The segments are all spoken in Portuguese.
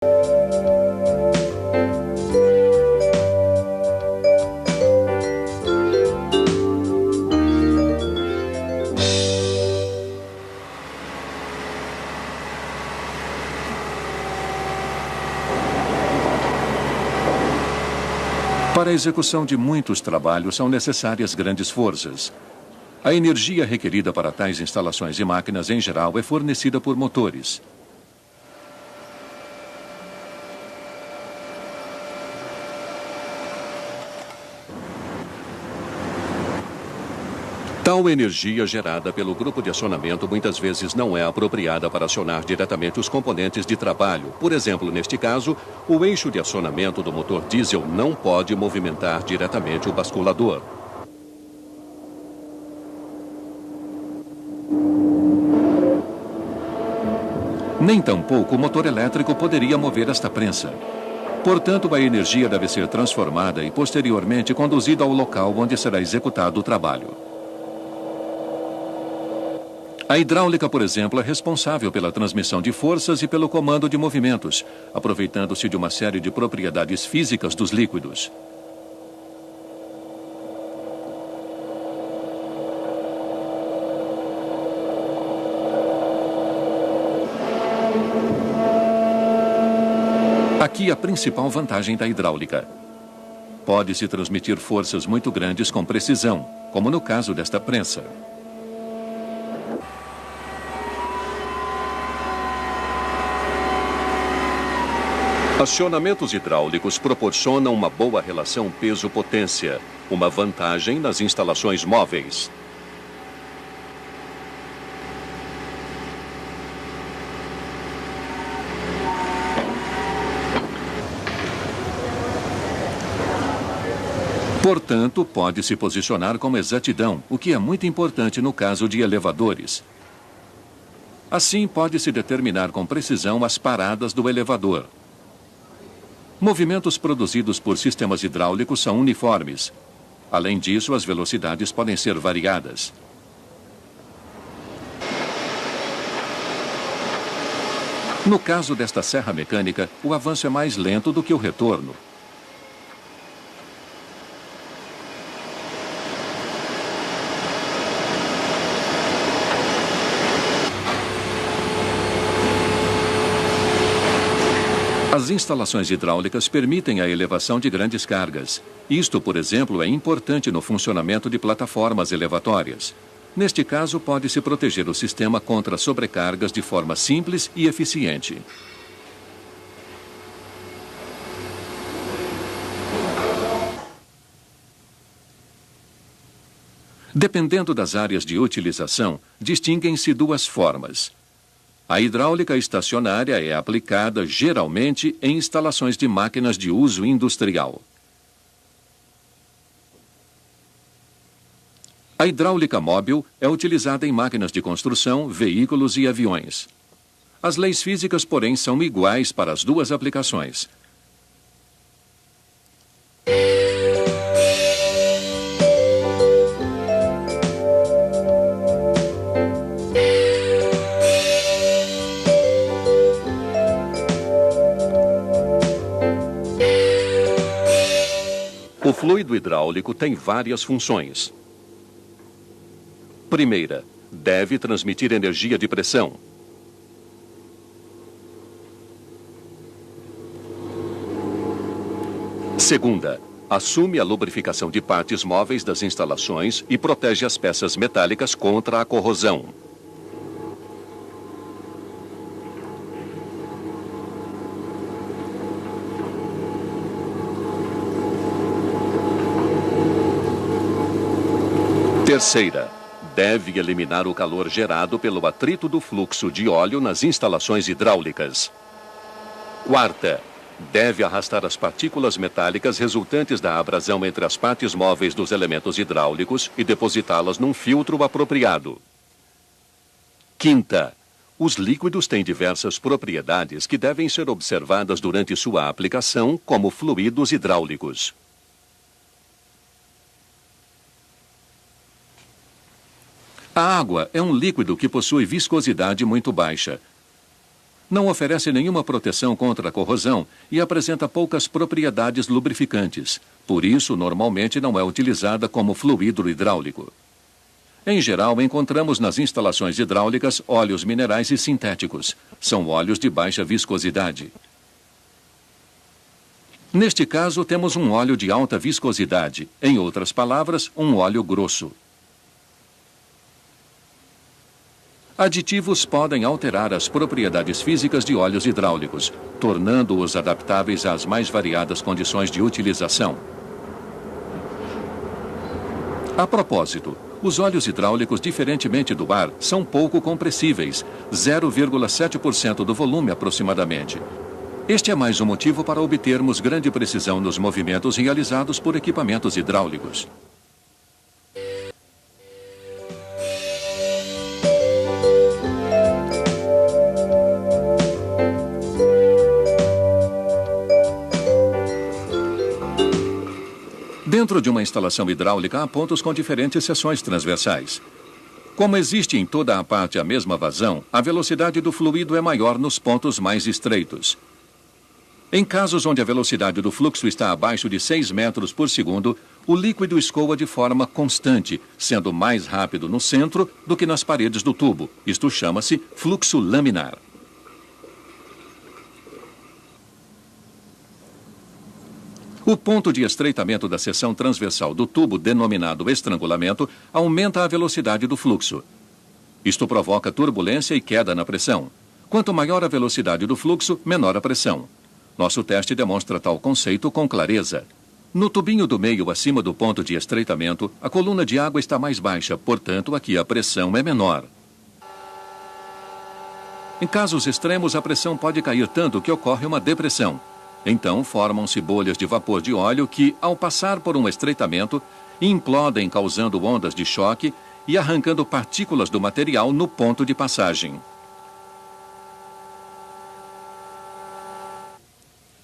Para a execução de muitos trabalhos são necessárias grandes forças. A energia requerida para tais instalações e máquinas, em geral, é fornecida por motores. Tal energia gerada pelo grupo de acionamento muitas vezes não é apropriada para acionar diretamente os componentes de trabalho. Por exemplo, neste caso, o eixo de acionamento do motor diesel não pode movimentar diretamente o basculador. Nem tampouco o motor elétrico poderia mover esta prensa. Portanto, a energia deve ser transformada e posteriormente conduzida ao local onde será executado o trabalho. A hidráulica, por exemplo, é responsável pela transmissão de forças e pelo comando de movimentos, aproveitando-se de uma série de propriedades físicas dos líquidos. Aqui a principal vantagem da hidráulica. Pode-se transmitir forças muito grandes com precisão, como no caso desta prensa. Acionamentos hidráulicos proporcionam uma boa relação peso-potência, uma vantagem nas instalações móveis. Portanto, pode-se posicionar com exatidão, o que é muito importante no caso de elevadores. Assim, pode-se determinar com precisão as paradas do elevador. Movimentos produzidos por sistemas hidráulicos são uniformes. Além disso, as velocidades podem ser variadas. No caso desta serra mecânica, o avanço é mais lento do que o retorno. As instalações hidráulicas permitem a elevação de grandes cargas. Isto, por exemplo, é importante no funcionamento de plataformas elevatórias. Neste caso, pode-se proteger o sistema contra sobrecargas de forma simples e eficiente. Dependendo das áreas de utilização, distinguem-se duas formas. A hidráulica estacionária é aplicada, geralmente, em instalações de máquinas de uso industrial. A hidráulica móvel é utilizada em máquinas de construção, veículos e aviões. As leis físicas, porém, são iguais para as duas aplicações. O fluido hidráulico tem várias funções. Primeira, deve transmitir energia de pressão. Segunda, assume a lubrificação de partes móveis das instalações e protege as peças metálicas contra a corrosão. Terceira, deve eliminar o calor gerado pelo atrito do fluxo de óleo nas instalações hidráulicas. Quarta, deve arrastar as partículas metálicas resultantes da abrasão entre as partes móveis dos elementos hidráulicos e depositá-las num filtro apropriado. Quinta, os líquidos têm diversas propriedades que devem ser observadas durante sua aplicação, como fluidos hidráulicos. A água é um líquido que possui viscosidade muito baixa. Não oferece nenhuma proteção contra a corrosão e apresenta poucas propriedades lubrificantes. Por isso, normalmente não é utilizada como fluido hidráulico. Em geral, encontramos nas instalações hidráulicas óleos minerais e sintéticos. São óleos de baixa viscosidade. Neste caso, temos um óleo de alta viscosidade. Em outras palavras, um óleo grosso. Aditivos podem alterar as propriedades físicas de óleos hidráulicos, tornando-os adaptáveis às mais variadas condições de utilização. A propósito, os óleos hidráulicos, diferentemente do ar, são pouco compressíveis, 0,7% do volume aproximadamente. Este é mais um motivo para obtermos grande precisão nos movimentos realizados por equipamentos hidráulicos. Dentro de uma instalação hidráulica há pontos com diferentes seções transversais. Como existe em toda a parte a mesma vazão, a velocidade do fluido é maior nos pontos mais estreitos. Em casos onde a velocidade do fluxo está abaixo de 6 metros por segundo, o líquido escoa de forma constante, sendo mais rápido no centro do que nas paredes do tubo. Isto chama-se fluxo laminar. O ponto de estreitamento da seção transversal do tubo, denominado estrangulamento, aumenta a velocidade do fluxo. Isto provoca turbulência e queda na pressão. Quanto maior a velocidade do fluxo, menor a pressão. Nosso teste demonstra tal conceito com clareza. No tubinho do meio, acima do ponto de estreitamento, a coluna de água está mais baixa, portanto, aqui a pressão é menor. Em casos extremos, a pressão pode cair tanto que ocorre uma depressão. Então, formam-se bolhas de vapor de óleo que, ao passar por um estreitamento, implodem causando ondas de choque e arrancando partículas do material no ponto de passagem.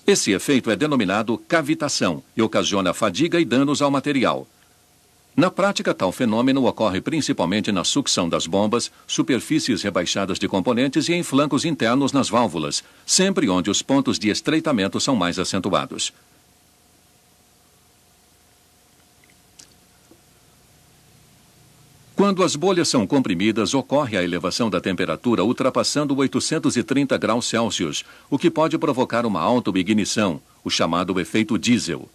Esse efeito é denominado cavitação e ocasiona fadiga e danos ao material. Na prática, tal fenômeno ocorre principalmente na sucção das bombas, superfícies rebaixadas de componentes e em flancos internos nas válvulas, sempre onde os pontos de estreitamento são mais acentuados. Quando as bolhas são comprimidas, ocorre a elevação da temperatura ultrapassando 830 graus Celsius, o que pode provocar uma autoignição, o chamado efeito diesel.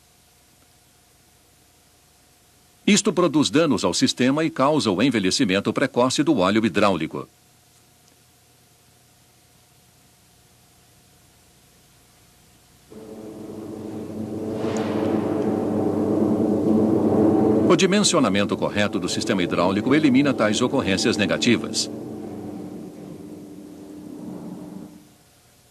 Isto produz danos ao sistema e causa o envelhecimento precoce do óleo hidráulico. O dimensionamento correto do sistema hidráulico elimina tais ocorrências negativas.